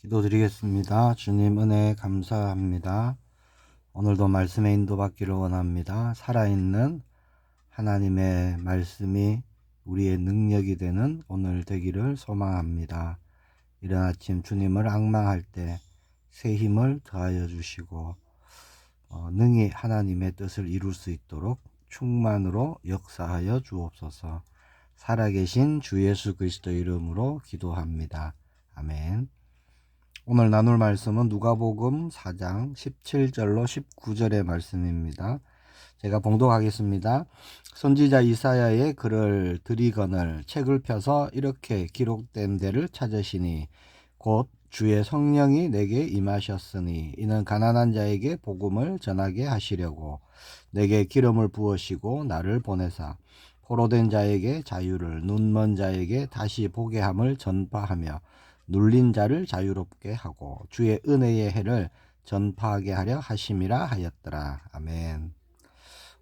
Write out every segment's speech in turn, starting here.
기도드리겠습니다. 주님 은혜 감사합니다. 오늘도 말씀에 인도받기를 원합니다. 살아있는 하나님의 말씀이 우리의 능력이 되는 오늘 되기를 소망합니다. 이른 아침 주님을 앙망할 때 새 힘을 더하여 주시고 능히 하나님의 뜻을 이룰 수 있도록 충만으로 역사하여 주옵소서. 살아계신 주 예수 그리스도 이름으로 기도합니다. 아멘. 오늘 나눌 말씀은 누가복음 4장 17절로 19절의 말씀입니다. 제가 봉독하겠습니다. 선지자 이사야의 글을 들이거늘 책을 펴서 이렇게 기록된 데를 찾으시니 곧 주의 성령이 내게 임하셨으니 이는 가난한 자에게 복음을 전하게 하시려고 내게 기름을 부으시고 나를 보내사 포로된 자에게 자유를 눈먼 자에게 다시 보게 함을 전파하며 눌린 자를 자유롭게 하고 주의 은혜의 해를 전파하게 하려 하심이라 하였더라. 아멘.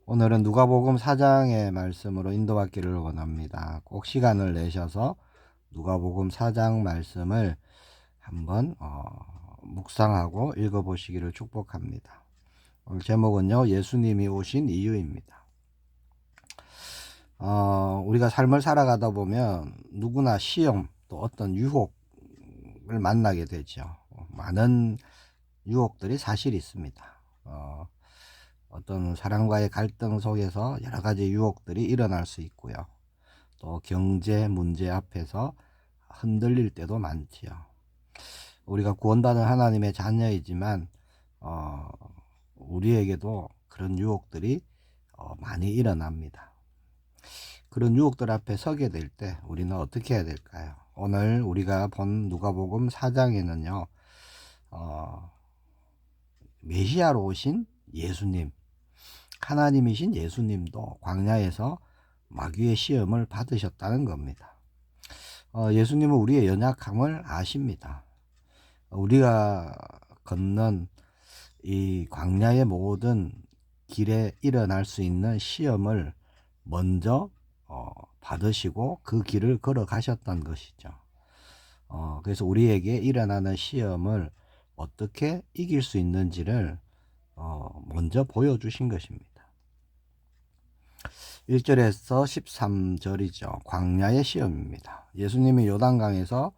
오늘은 누가복음 4장의 말씀으로 인도받기를 원합니다. 꼭 시간을 내셔서 누가복음 4장 말씀을 한번 묵상하고 읽어보시기를 축복합니다. 오늘 제목은요, 예수님이 오신 이유입니다. 우리가 삶을 살아가다 보면 누구나 시험 또 어떤 유혹을 만나게 되죠. 많은 유혹들이 사실 있습니다. 어떤 사람과의 갈등 속에서 여러 가지 유혹들이 일어날 수 있고요. 또 경제 문제 앞에서 흔들릴 때도 많지요. 우리가 구원받은 하나님의 자녀이지만 우리에게도 그런 유혹들이 많이 일어납니다. 그런 유혹들 앞에 서게 될 때 우리는 어떻게 해야 될까요? 오늘 우리가 본 누가복음 4장에는요. 메시아로 오신 예수님, 하나님이신 예수님도 광야에서 마귀의 시험을 받으셨다는 겁니다. 예수님은 우리의 연약함을 아십니다. 우리가 걷는 이 광야의 모든 길에 일어날 수 있는 시험을 먼저 받으시고 그 길을 걸어가셨던 것이죠. 그래서 우리에게 일어나는 시험을 어떻게 이길 수 있는지를 먼저 보여주신 것입니다. 1절에서 13절이죠. 광야의 시험입니다. 예수님이 요단강에서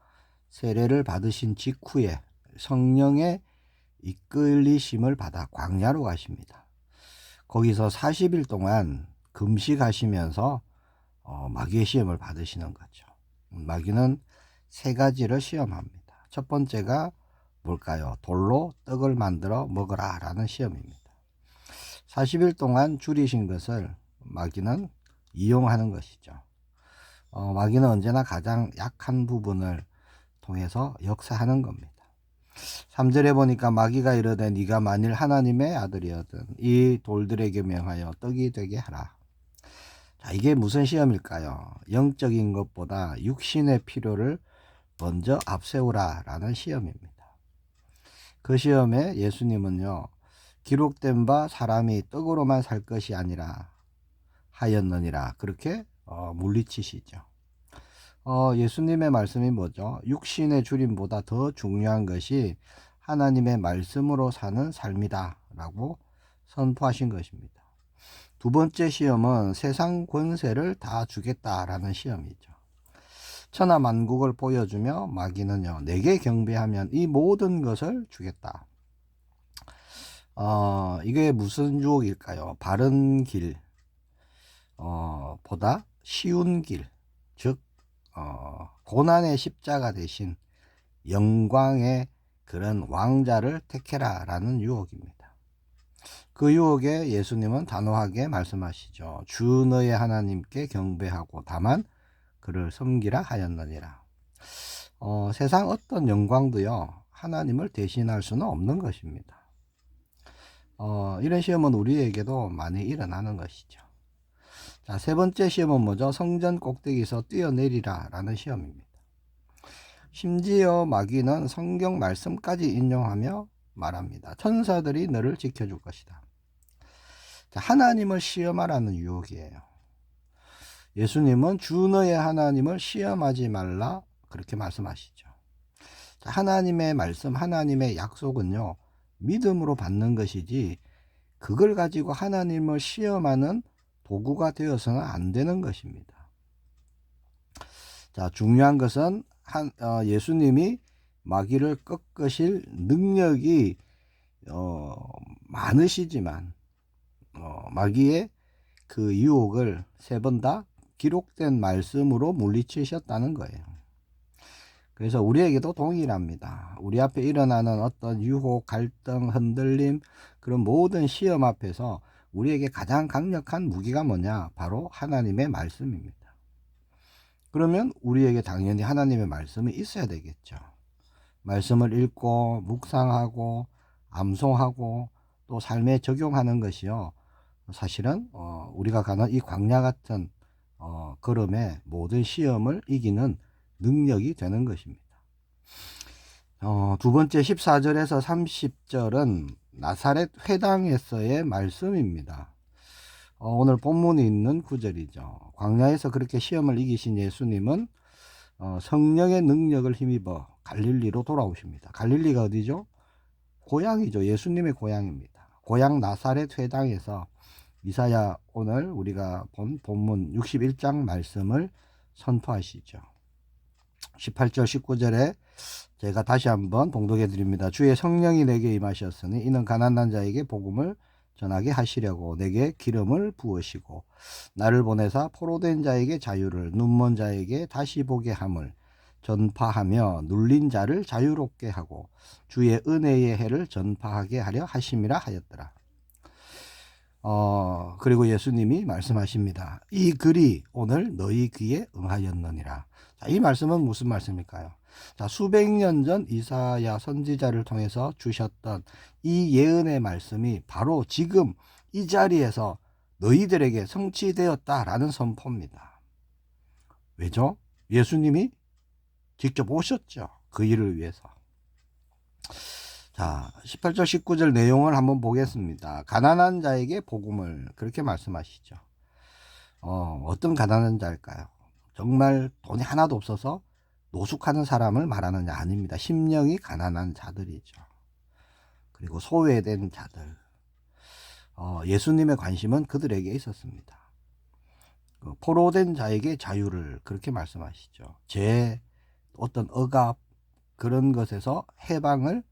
세례를 받으신 직후에 성령의 이끌리심을 받아 광야로 가십니다. 거기서 40일 동안 금식하시면서 마귀의 시험을 받으시는 거죠. 마귀는 세 가지를 시험합니다. 첫 번째가 뭘까요? 돌로 떡을 만들어 먹어라 라는 시험입니다. 40일 동안 줄이신 것을 마귀는 이용하는 것이죠. 마귀는 언제나 가장 약한 부분을 통해서 역사하는 겁니다. 3절에 보니까 마귀가 이르되 네가 만일 하나님의 아들이거든 이 돌들에게 명하여 떡이 되게 하라. 자, 이게 무슨 시험일까요? 영적인 것보다 육신의 필요를 먼저 앞세우라 라는 시험입니다. 그 시험에 예수님은요, 기록된 바 사람이 떡으로만 살 것이 아니라 하였느니라 그렇게 물리치시죠. 예수님의 말씀이 뭐죠? 육신의 주림보다 더 중요한 것이 하나님의 말씀으로 사는 삶이다 라고 선포하신 것입니다. 두 번째 시험은 세상 권세를 다 주겠다라는 시험이죠. 천하만국을 보여주며 마귀는요, 내게 경배하면 이 모든 것을 주겠다. 이게 무슨 유혹일까요? 바른 길 보다 쉬운 길, 즉 고난의 십자가 대신 영광의 그런 왕자를 택해라 라는 유혹입니다. 그 유혹에 예수님은 단호하게 말씀하시죠. 주 너의 하나님께 경배하고 다만 그를 섬기라 하였느니라. 세상 어떤 영광도요, 하나님을 대신할 수는 없는 것입니다. 이런 시험은 우리에게도 많이 일어나는 것이죠. 자, 세 번째 시험은 뭐죠? 성전 꼭대기에서 뛰어내리라 라는 시험입니다. 심지어 마귀는 성경 말씀까지 인용하며 말합니다. 천사들이 너를 지켜줄 것이다. 자, 하나님을 시험하라는 유혹이에요. 예수님은 주 너의 하나님을 시험하지 말라 그렇게 말씀하시죠. 하나님의 말씀, 하나님의 약속은요, 믿음으로 받는 것이지 그걸 가지고 하나님을 시험하는 도구가 되어서는 안 되는 것입니다. 자, 중요한 것은 예수님이 마귀를 꺾으실 능력이 많으시지만 마귀의 그 유혹을 3번 다 기록된 말씀으로 물리치셨다는 거예요. 그래서 우리에게도 동일합니다. 우리 앞에 일어나는 어떤 유혹, 갈등, 흔들림, 그런 모든 시험 앞에서 우리에게 가장 강력한 무기가 뭐냐? 바로 하나님의 말씀입니다. 그러면 우리에게 당연히 하나님의 말씀이 있어야 되겠죠. 말씀을 읽고 묵상하고 암송하고 또 삶에 적용하는 것이요, 사실은 우리가 가는 이 광야 같은 걸음에 모든 시험을 이기는 능력이 되는 것입니다. 두 번째 14절에서 30절은 나사렛 회당에서의 말씀입니다. 오늘 본문이 있는 구절이죠. 광야에서 그렇게 시험을 이기신 예수님은 성령의 능력을 힘입어 갈릴리로 돌아오십니다. 갈릴리가 어디죠? 고향이죠. 예수님의 고향입니다. 고향 나사렛 회당에서 이사야, 오늘 우리가 본 본문 61장 말씀을 선포하시죠. 18절 19절에 제가 다시 한번 봉독해 드립니다. 주의 성령이 내게 임하셨으니 이는 가난한 자에게 복음을 전하게 하시려고 내게 기름을 부으시고 나를 보내사 포로된 자에게 자유를, 눈먼 자에게 다시 보게 함을 전파하며 눌린 자를 자유롭게 하고 주의 은혜의 해를 전파하게 하려 하심이라 하였더라. 그리고 예수님이 말씀하십니다. 이 글이 오늘 너희 귀에 응하였느니라. 자, 이 말씀은 무슨 말씀일까요? 자, 수백 년 전 이사야 선지자를 통해서 주셨던 이 예언의 말씀이 바로 지금 이 자리에서 너희들에게 성취되었다라는 선포입니다. 왜죠? 예수님이 직접 오셨죠. 그 일을 위해서. 자, 18절 19절 내용을 한번 보겠습니다. 가난한 자에게 복음을, 그렇게 말씀하시죠. 어떤 가난한 자일까요? 정말 돈이 하나도 없어서 노숙하는 사람을 말하는 자 아닙니다. 심령이 가난한 자들이죠. 그리고 소외된 자들. 예수님의 관심은 그들에게 있었습니다. 포로된 자에게 자유를, 그렇게 말씀하시죠. 죄, 어떤 억압, 그런 것에서 해방을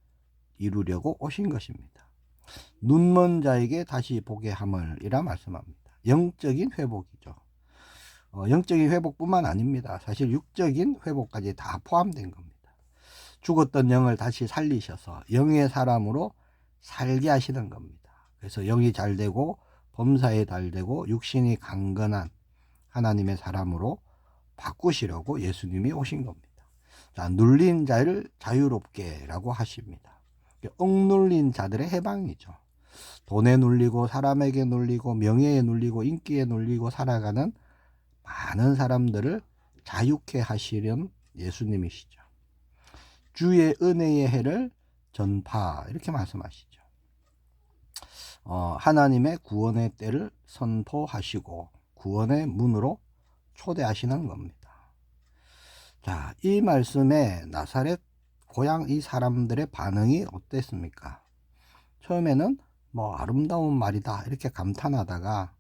이루려고 오신 것입니다. 눈먼 자에게 다시 보게 함을 이라 말씀합니다. 영적인 회복이죠. 영적인 회복뿐만 아닙니다. 사실 육적인 회복까지 다 포함된 겁니다. 죽었던 영을 다시 살리셔서 영의 사람으로 살게 하시는 겁니다. 그래서 영이 잘 되고 범사에 잘 되고 육신이 강건한 하나님의 사람으로 바꾸시려고 예수님이 오신 겁니다. 자, 눌린 자를 자유롭게 라고 하십니다. 억눌린 자들의 해방이죠. 돈에 눌리고 사람에게 눌리고 명예에 눌리고 인기에 눌리고 살아가는 많은 사람들을 자유케 하시려는 예수님이시죠. 주의 은혜의 해를 전파, 이렇게 말씀하시죠. 하나님의 구원의 때를 선포하시고 구원의 문으로 초대하시는 겁니다. 자, 이 말씀에 나사렛 고향 이 사람들의 반응이 어땠습니까? 처음에는 뭐 아름다운 말이다 이렇게 감탄하다가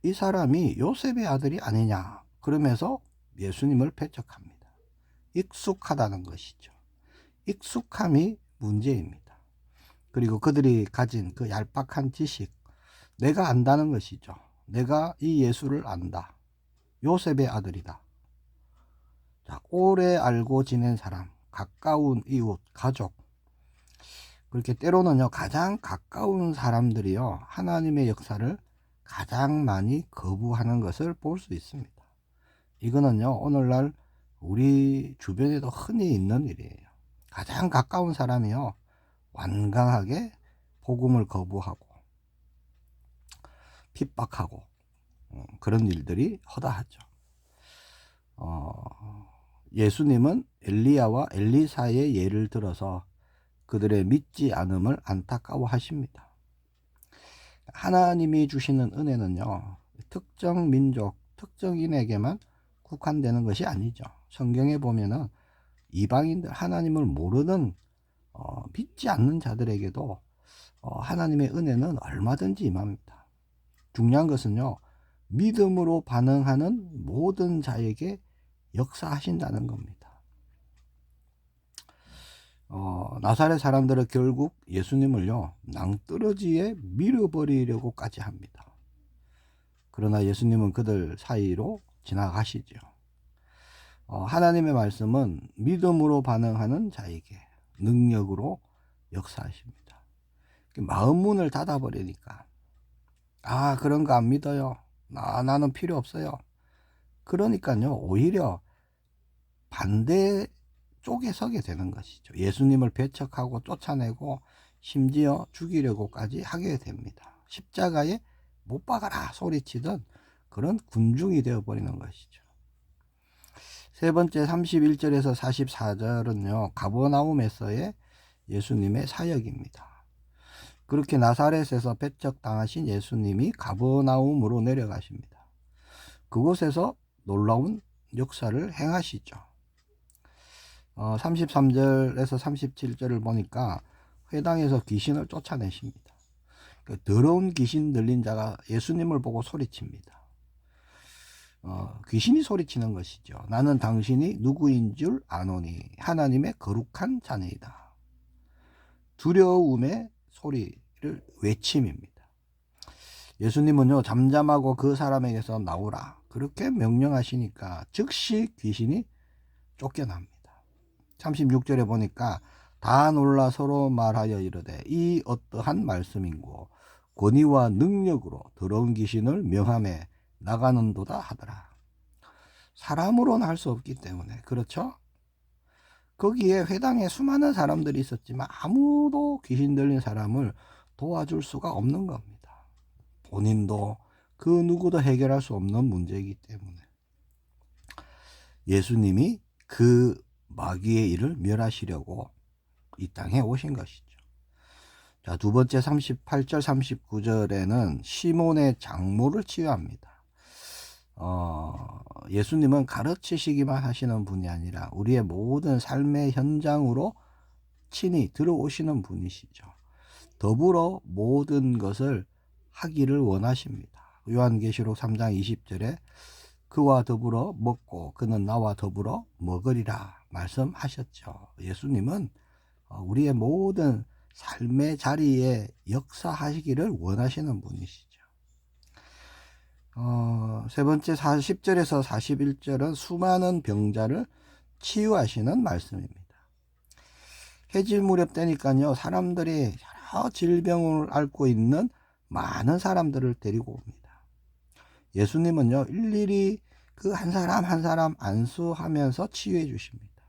이 사람이 요셉의 아들이 아니냐 그러면서 예수님을 배척합니다. 익숙하다는 것이죠. 익숙함이 문제입니다. 그리고 그들이 가진 그 얄팍한 지식, 내가 안다는 것이죠. 내가 이 예수를 안다. 요셉의 아들이다. 자, 오래 알고 지낸 사람, 가까운 이웃, 가족, 그렇게 때로는요 가장 가까운 사람들이요 하나님의 역사를 가장 많이 거부하는 것을 볼 수 있습니다. 이거는요 오늘날 우리 주변에도 흔히 있는 일이에요. 가장 가까운 사람이요 완강하게 복음을 거부하고 핍박하고 그런 일들이 허다하죠. 예수님은 엘리야와 엘리사의 예를 들어서 그들의 믿지 않음을 안타까워 하십니다. 하나님이 주시는 은혜는요 특정 민족, 특정인에게만 국한되는 것이 아니죠. 성경에 보면은 이방인들, 하나님을 모르는 믿지 않는 자들에게도 하나님의 은혜는 얼마든지 임합니다. 중요한 것은요, 믿음으로 반응하는 모든 자에게 역사하신다는 겁니다. 나사렛 사람들은 결국 예수님을요, 낭떠러지에 밀어버리려고까지 합니다. 그러나 예수님은 그들 사이로 지나가시죠. 하나님의 말씀은 믿음으로 반응하는 자에게 능력으로 역사하십니다. 마음 문을 닫아버리니까, 그런 거 안 믿어요. 나는 필요 없어요. 그러니까요, 오히려 반대 쪽에 서게 되는 것이죠. 예수님을 배척하고 쫓아내고 심지어 죽이려고까지 하게 됩니다. 십자가에 못 박아라 소리치던 그런 군중이 되어버리는 것이죠. 세 번째 31절에서 44절은요, 가버나움에서의 예수님의 사역입니다. 그렇게 나사렛에서 배척당하신 예수님이 가버나움으로 내려가십니다. 그곳에서 놀라운 역사를 행하시죠. 33절에서 37절을 보니까 회당에서 귀신을 쫓아내십니다. 더러운 귀신 들린 자가 예수님을 보고 소리칩니다. 귀신이 소리치는 것이죠. 나는 당신이 누구인 줄 아노니 하나님의 거룩한 자녀이다. 두려움의 소리를 외침입니다. 예수님은요, 잠잠하고 그 사람에게서 나오라 그렇게 명령하시니까 즉시 귀신이 쫓겨납니다. 36절에 보니까 다 놀라 서로 말하여 이르되 이 어떠한 말씀인고 권위와 능력으로 더러운 귀신을 명함에 나가는도다 하더라. 사람으로는 할 수 없기 때문에, 그렇죠? 거기에 회당에 수많은 사람들이 있었지만 아무도 귀신 들린 사람을 도와줄 수가 없는 겁니다. 본인도 그 누구도 해결할 수 없는 문제이기 때문에 예수님이 그 마귀의 일을 멸하시려고 이 땅에 오신 것이죠. 자, 두 번째 38절 39절에는 시몬의 장모를 치유합니다. 예수님은 가르치시기만 하시는 분이 아니라 우리의 모든 삶의 현장으로 친히 들어오시는 분이시죠. 더불어 모든 것을 하기를 원하십니다. 요한계시록 3장 20절에 그와 더불어 먹고 그는 나와 더불어 먹으리라 말씀하셨죠. 예수님은 우리의 모든 삶의 자리에 역사하시기를 원하시는 분이시죠. 세 번째 40절에서 41절은 수많은 병자를 치유하시는 말씀입니다. 해질 무렵 되니까요, 사람들이 여러 질병을 앓고 있는 많은 사람들을 데리고 옵니다. 예수님은요, 일일이 그 한 사람 한 사람 안수하면서 치유해 주십니다.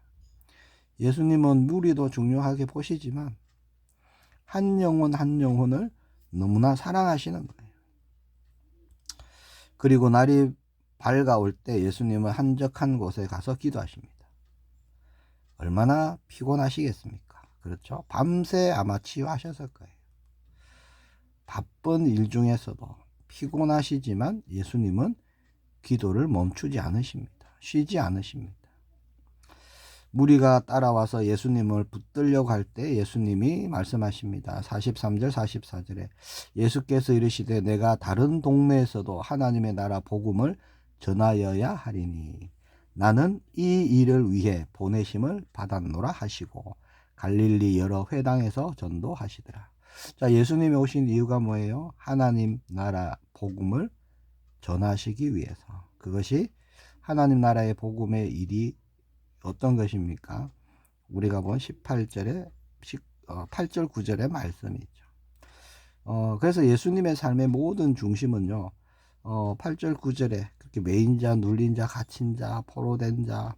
예수님은 무리도 중요하게 보시지만 한 영혼 한 영혼을 너무나 사랑하시는 거예요. 그리고 날이 밝아올 때 예수님은 한적한 곳에 가서 기도하십니다. 얼마나 피곤하시겠습니까? 그렇죠? 밤새 아마 치유하셨을 거예요. 바쁜 일 중에서도 피곤하시지만 예수님은 기도를 멈추지 않으십니다. 쉬지 않으십니다. 무리가 따라와서 예수님을 붙들려고 할 때 예수님이 말씀하십니다. 43절 44절에 예수께서 이르시되 내가 다른 동네에서도 하나님의 나라 복음을 전하여야 하리니 나는 이 일을 위해 보내심을 받았노라 하시고 갈릴리 여러 회당에서 전도하시더라. 자, 예수님이 오신 이유가 뭐예요? 하나님 나라 복음을 전하시기 위해서. 그것이 하나님 나라의 복음의 일이 어떤 것입니까? 우리가 본 18절에 8절 9절의 말씀이죠. 그래서 예수님의 삶의 모든 중심은요, 8절 9절에 그렇게 매인 자, 눌린 자, 갇힌 자, 포로된 자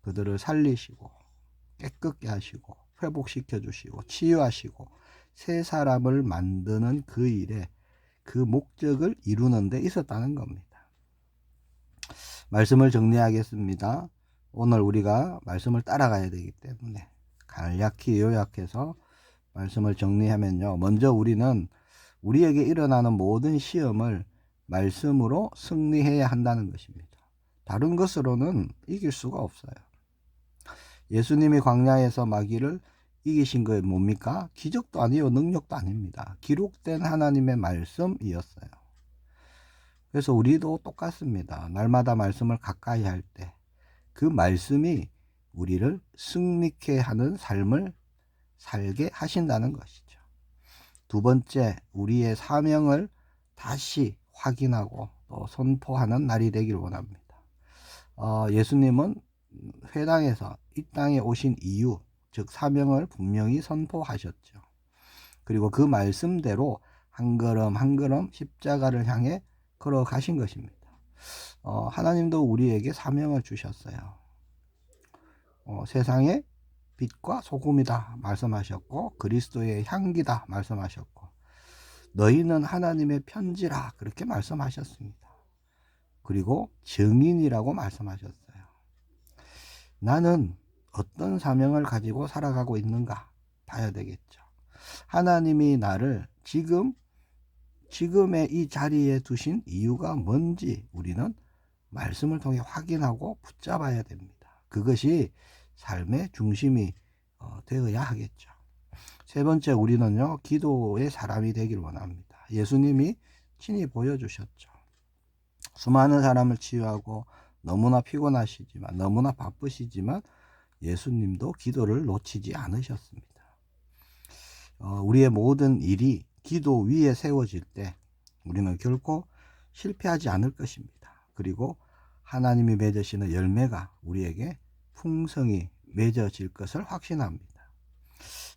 그들을 살리시고 깨끗게 하시고 회복시켜 주시고 치유하시고 새 사람을 만드는 그 일에 그 목적을 이루는 데 있었다는 겁니다. 말씀을 정리하겠습니다. 오늘 우리가 말씀을 따라가야 되기 때문에 간략히 요약해서 말씀을 정리하면요. 먼저 우리는 우리에게 일어나는 모든 시험을 말씀으로 승리해야 한다는 것입니다. 다른 것으로는 이길 수가 없어요. 예수님이 광야에서 마귀를 이기신 거 뭡니까? 기적도 아니요, 능력도 아닙니다. 기록된 하나님의 말씀이었어요. 그래서 우리도 똑같습니다. 날마다 말씀을 가까이 할 때 그 말씀이 우리를 승리케 하는 삶을 살게 하신다는 것이죠. 두 번째, 우리의 사명을 다시 확인하고 또 선포하는 날이 되길 원합니다. 예수님은 회당에서 이 땅에 오신 이유, 즉 사명을 분명히 선포하셨죠. 그리고 그 말씀대로 한 걸음 한 걸음 십자가를 향해 걸어가신 것입니다. 하나님도 우리에게 사명을 주셨어요. 세상의 빛과 소금이다 말씀하셨고, 그리스도의 향기다 말씀하셨고, 너희는 하나님의 편지라 그렇게 말씀하셨습니다. 그리고 증인이라고 말씀하셨어요. 나는 어떤 사명을 가지고 살아가고 있는가 봐야 되겠죠. 하나님이 나를 지금의 이 자리에 두신 이유가 뭔지 우리는 말씀을 통해 확인하고 붙잡아야 됩니다. 그것이 삶의 중심이 되어야 하겠죠. 세 번째, 우리는요, 기도의 사람이 되길 원합니다. 예수님이 친히 보여주셨죠. 수많은 사람을 치유하고 너무나 피곤하시지만, 너무나 바쁘시지만 예수님도 기도를 놓치지 않으셨습니다. 우리의 모든 일이 기도 위에 세워질 때 우리는 결코 실패하지 않을 것입니다. 그리고 하나님이 맺으시는 열매가 우리에게 풍성히 맺어질 것을 확신합니다.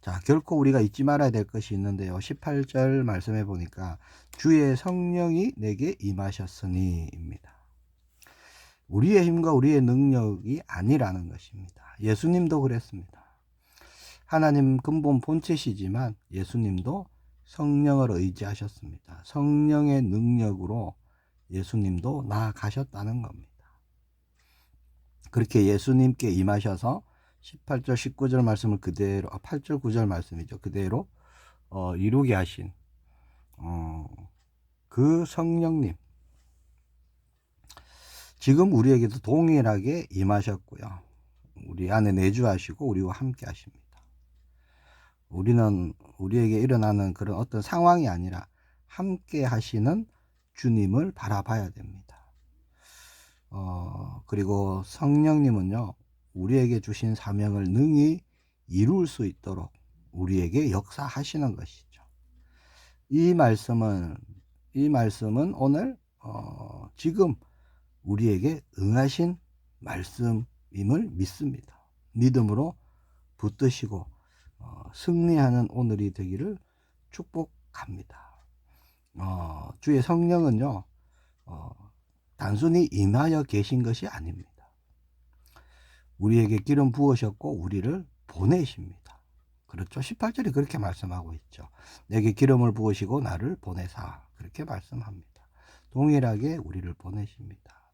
자, 결코 우리가 잊지 말아야 될 것이 있는데요. 18절 말씀해 보니까 주의 성령이 내게 임하셨으니입니다. 우리의 힘과 우리의 능력이 아니라는 것입니다. 예수님도 그랬습니다. 하나님 근본 본체시지만 예수님도 성령을 의지하셨습니다. 성령의 능력으로 예수님도 나아가셨다는 겁니다. 그렇게 예수님께 임하셔서 18절 19절 말씀을 그대로 8절 9절 말씀이죠. 그대로 이루게 하신 그 성령님, 지금 우리에게도 동일하게 임하셨고요. 우리 안에 내주하시고 우리와 함께 하십니다. 우리는 우리에게 일어나는 그런 어떤 상황이 아니라 함께 하시는 주님을 바라봐야 됩니다. 그리고 성령님은요, 우리에게 주신 사명을 능히 이룰 수 있도록 우리에게 역사하시는 것이죠. 이 말씀은 오늘 지금 우리에게 응하신 말씀임을 믿습니다. 믿음으로 붙드시고 승리하는 오늘이 되기를 축복합니다. 주의 성령은요, 단순히 임하여 계신 것이 아닙니다. 우리에게 기름 부으셨고 우리를 보내십니다. 그렇죠? 18절이 그렇게 말씀하고 있죠. 내게 기름을 부으시고 나를 보내사, 그렇게 말씀합니다. 동일하게 우리를 보내십니다.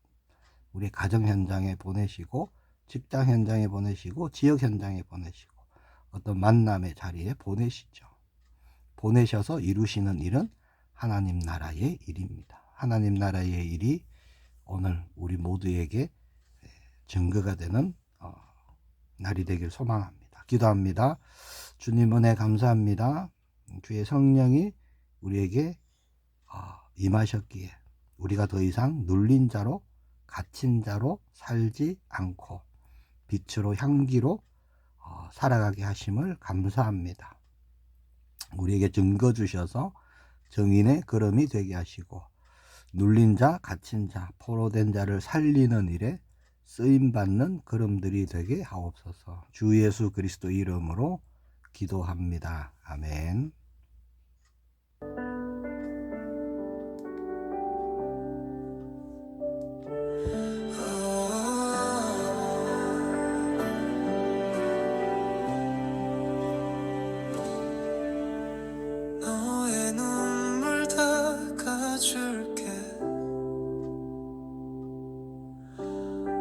우리 가정 현장에 보내시고, 직장 현장에 보내시고, 지역 현장에 보내시고, 어떤 만남의 자리에 보내시죠. 보내셔서 이루시는 일은 하나님 나라의 일입니다. 하나님 나라의 일이 오늘 우리 모두에게 증거가 되는 날이 되길 소망합니다. 기도합니다. 주님 은혜 감사합니다. 주의 성령이 우리에게 임하셨기에 우리가 더 이상 눌린 자로, 갇힌 자로 살지 않고 빛으로, 향기로 살아가게 하심을 감사합니다. 우리에게 증거 주셔서 정인의 걸음이 되게 하시고 눌린 자, 갇힌 자, 포로된 자를 살리는 일에 쓰임받는 걸음들이 되게 하옵소서. 주 예수 그리스도 이름으로 기도합니다. 아멘. 너의 눈물 닦아줄게.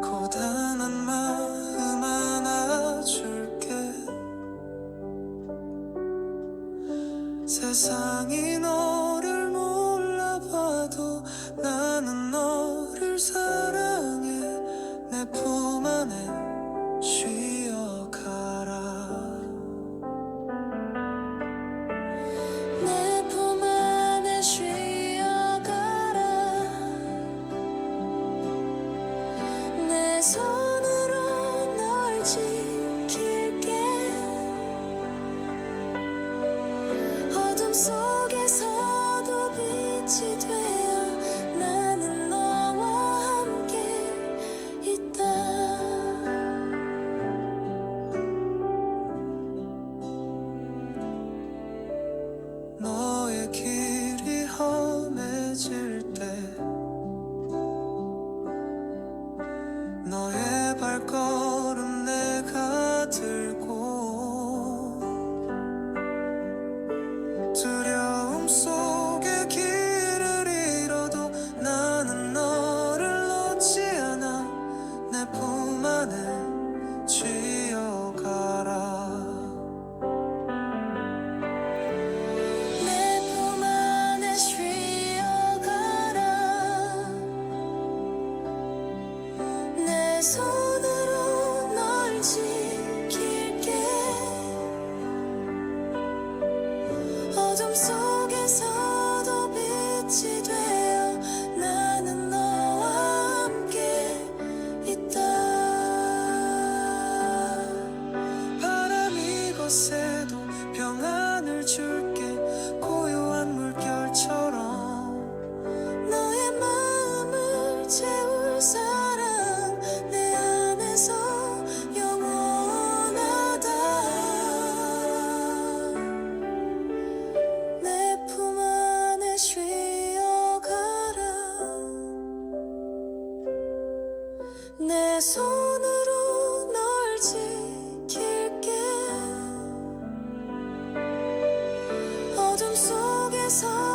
고단한 마음 안아줄게. 세상이 너를 몰라봐도 나는 너를 사랑해. 내 품 안에 쉬어 어둠 속에서도 빛이 되어 나는 너와 함께 있다. 너의 길이 험해질 때 너의 발걸음 내가 들고 두려움 속에 길을 잃어도 나는 너를 놓지 않아. 내 품 안에 쥐어가라. 내 품 안에 쉬어가라. 내 손으로 널 지킬게. 어둠 속에서도 빛이 되어 나는 너와 함께 있다. 바람 이곳에도 평안을 줄게. 고요한 물결처럼 너의 마음을 채울 사랑 내 안에서 영원하다. 내 품 안에 쉬어가라. 내 손으로 널 지킬게. 어둠 속에서